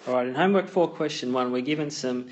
Alright, in homework 4 question 1 we're given some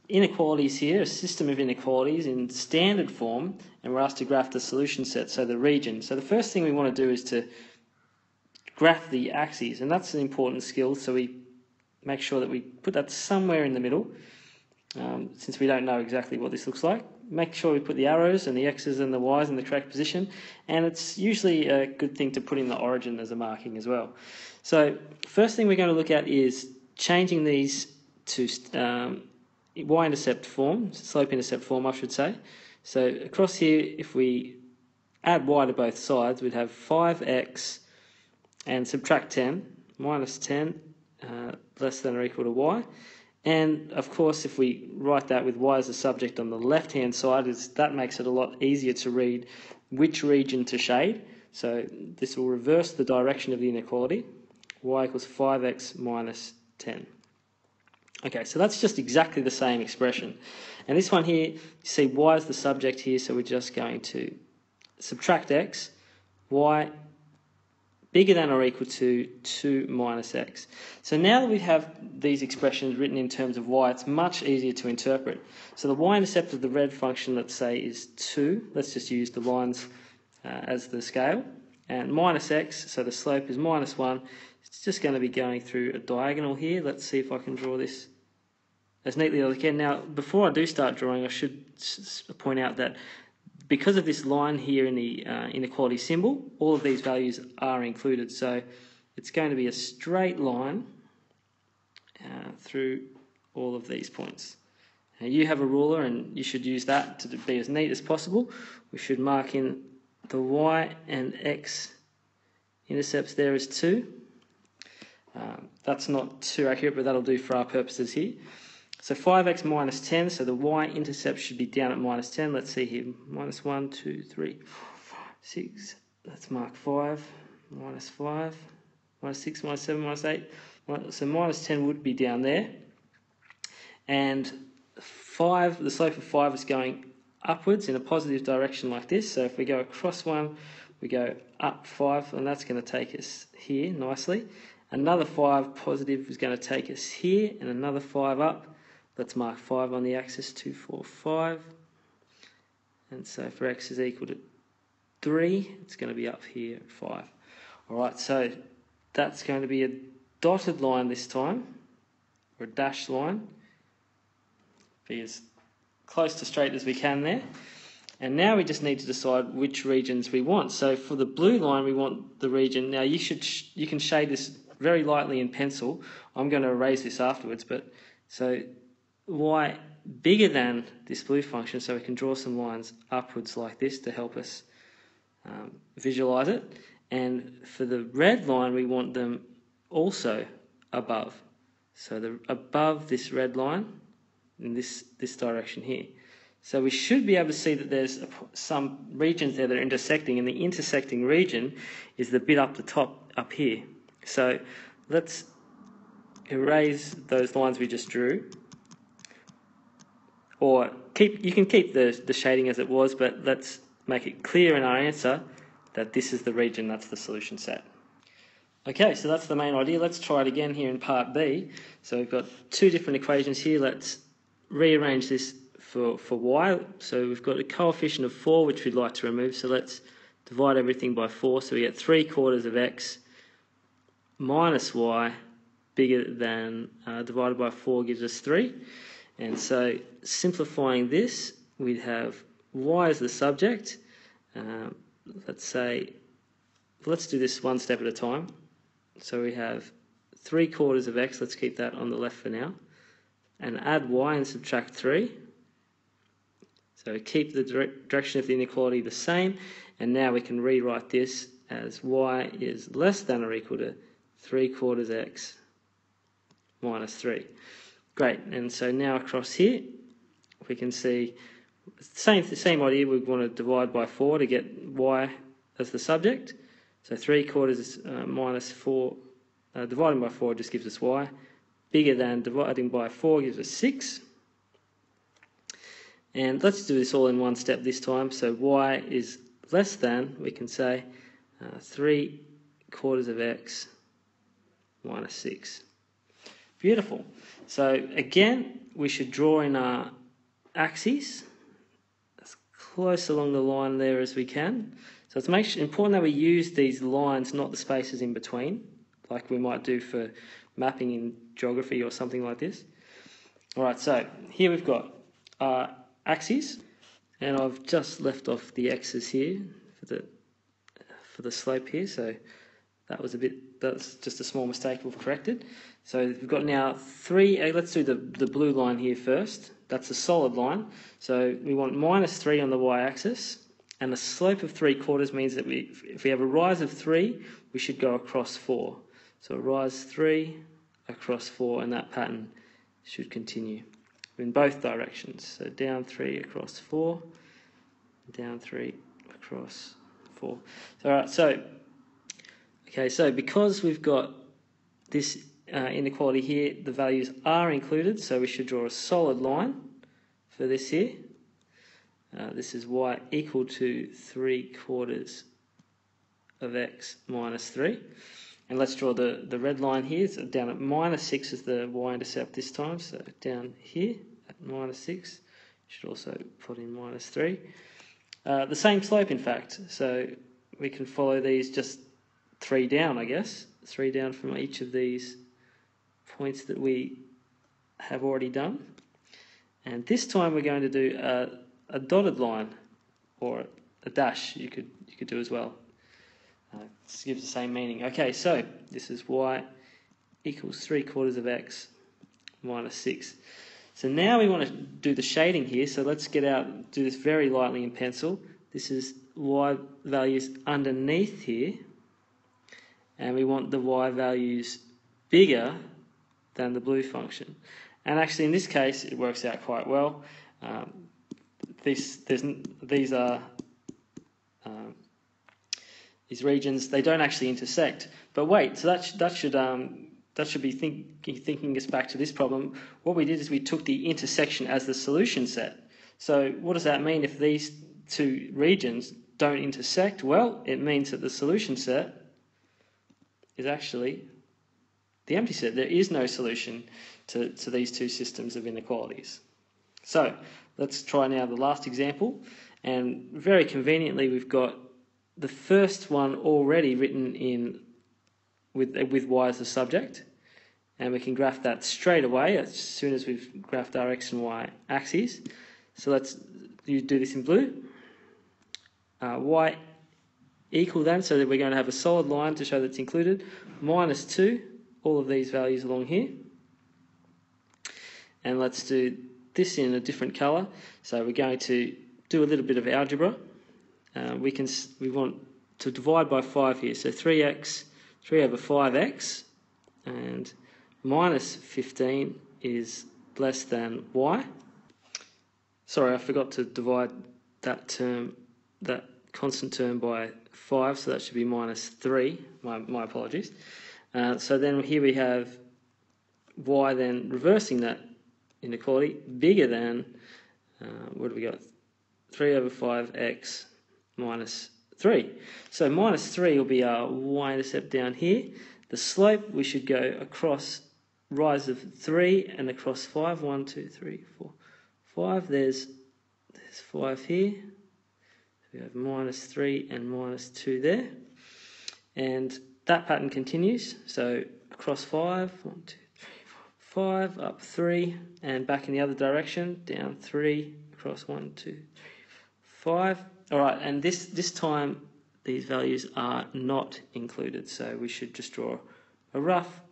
inequalities here, a system of inequalities in standard form, and we're asked to graph the solution set, so the region. So the first thing we want to do is to graph the axes, and that's an important skill, so we make sure that we put that somewhere in the middle, since we don't know exactly what this looks like. Make sure we put the arrows and the x's and the y's in the correct position, and it's usually a good thing to put in the origin as a marking as well. So first thing we're going to look at is changing these to y-intercept form, slope-intercept form I should say. So across here, if we add y to both sides, we'd have 5x and subtract 10, minus 10, less than or equal to y. And of course, if we write that with y as a subject on the left-hand side, that makes it a lot easier to read which region to shade. So this will reverse the direction of the inequality. Y equals 5x minus 10. Okay, so that's just exactly the same expression. And this one here, you see y is the subject here, so we're just going to subtract x, y bigger than or equal to 2 minus x. So now that we have these expressions written in terms of y, it's much easier to interpret. So the y-intercept of the red function, let's say, is 2. Let's just use the lines as the scale. And minus x, so the slope is minus 1. It's just going to be going through a diagonal here. Let's see if I can draw this as neatly as I can. Now, before I do start drawing, I should point out that because of this line here in the inequality symbol, all of these values are included. So it's going to be a straight line through all of these points. Now you have a ruler and you should use that to be as neat as possible. We should mark in the y and x intercepts there as 2. That's not too accurate, but that'll do for our purposes here. So 5x minus 10, so the y-intercept should be down at minus 10. Let's see here, minus 1, 2, 3, 4, 5, 6. Let's mark 5, minus 5, minus 6, minus 7, minus 8. So minus 10 would be down there. And 5, the slope of 5 is going upwards in a positive direction like this. So if we go across 1, we go up 5, and that's going to take us here nicely. Another 5 positive is going to take us here, and another 5 up. Let's mark 5 on the axis, 2, 4, 5. And so for x is equal to 3, it's going to be up here at 5. Alright, so that's going to be a dotted line this time, or a dashed line. Be as close to straight as we can there. And now we just need to decide which regions we want. So for the blue line, we want the region. Now you can shade this very lightly in pencil. I'm going to erase this afterwards, but so y bigger than this blue function, so we can draw some lines upwards like this to help us visualize it. And for the red line, we want them also above. So above this red line in this direction here. So we should be able to see that there's some regions there that are intersecting, and the intersecting region is the bit up the top up here. So let's erase those lines we just drew, or you can keep the shading as it was, but let's make it clear in our answer that this is the region, that's the solution set. Okay, so that's the main idea. Let's try it again here in part B. So we've got two different equations here. Let's rearrange this for y. So we've got a coefficient of 4 which we'd like to remove, so let's divide everything by 4. So we get 3/4 of x minus y bigger than divided by 4 gives us 3. And so simplifying this, we'd have y as the subject. Let's do this one step at a time. So we have 3/4 of x, let's keep that on the left for now, and add y and subtract 3. So keep the direction of the inequality the same, and now we can rewrite this as y is less than or equal to 3/4 x minus 3. Great, and so now across here we can see the same idea. We want to divide by 4 to get y as the subject. So 3/4 minus 4, dividing by 4 just gives us y. Bigger than dividing by 4 gives us 6. And let's do this all in one step this time. So y is less than, we can say, 3/4 of x minus 6. Beautiful. So again, we should draw in our axes as close along the line there as we can. So it's important that we use these lines, not the spaces in between, like we might do for mapping in geography or something like this. Alright, so here we've got our axes, and I've just left off the x's here for the slope here, so that's just a small mistake we've corrected. So we've got now let's do the blue line here first. That's a solid line. So we want -3 on the y-axis, and a slope of 3/4 means that if we have a rise of 3, we should go across 4. So a rise 3 across 4, and that pattern should continue in both directions. So down 3 across 4, down 3 across 4. So, all right, so because we've got this inequality here, the values are included, so we should draw a solid line for this here. This is y equal to 3/4 of x minus 3. And let's draw the red line here. So down at -6 is the y-intercept this time. So down here at -6, should also put in -3. The same slope, in fact. So we can follow these just 3 down, I guess. 3 down from each of these points that we have already done. And this time we're going to do a dotted line, or a dash you could do as well. This gives the same meaning. Okay, so this is y equals 3/4 of x minus 6. So now we want to do the shading here, so let's do this very lightly in pencil. This is y values underneath here, and we want the y values bigger than the blue function. And actually in this case it works out quite well. These regions, they don't actually intersect. But wait, so that should be thinking us back to this problem. What we did is we took the intersection as the solution set. So what does that mean if these two regions don't intersect? Well, it means that the solution set is actually the empty set. There is no solution to these two systems of inequalities. So let's try now the last example. And very conveniently, we've got the first one already written in with y as the subject, and we can graph that straight away as soon as we've graphed our x and y axes. So let's do this in blue. Y equal then, so that we're going to have a solid line to show that it's included, -2, all of these values along here. And let's do this in a different colour. So we're going to do a little bit of algebra. We want to divide by 5 here, so 3 over 5x, and -15 is less than y. Sorry, I forgot to divide that constant term by 5, so that should be -3. My apologies. So then here we have y then reversing that inequality, bigger than, what do we got? 3 over 5x minus 3. So -3 will be our y-intercept down here. The slope, we should go across rise of 3 and across 5. 1, 2, 3, 4, 5. There's 5 here. We have -3 and -2 there. And that pattern continues. So across 5, 1, 2, 3, 4, 5, up 3, and back in the other direction, down 3, across 1, 2, 3, 4, 5. All right, and this time these values are not included, so we should just draw a rough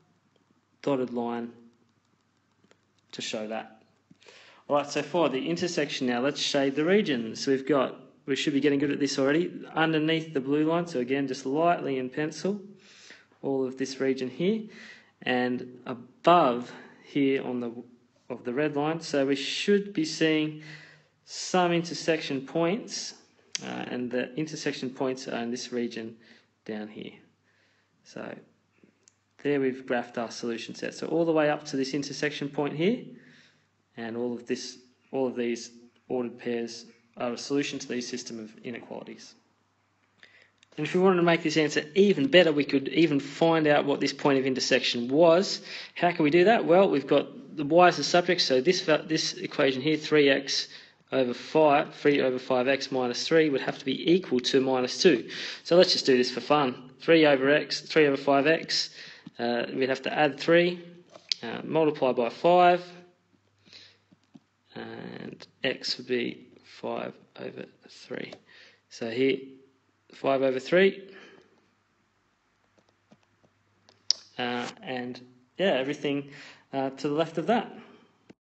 dotted line to show that. All right, so for the intersection now, let's shade the region. So we should be getting good at this already. Underneath the blue line, so again, just lightly in pencil, all of this region here, and above here of the red line. So we should be seeing some intersection points, and the intersection points are in this region down here. So there we've graphed our solution set. So all the way up to this intersection point here, and all of these ordered pairs are a solution to the system of inequalities. And if we wanted to make this answer even better, we could even find out what this point of intersection was. How can we do that? Well, we've got the y as the subject, so this equation here, 3x over 5, 3 over 5x minus 3 would have to be equal to minus 2. So let's just do this for fun. 3 over 5x, we'd have to add 3, multiply by 5, and x would be 5 over 3. So here, 5 over 3, and yeah, everything to the left of that.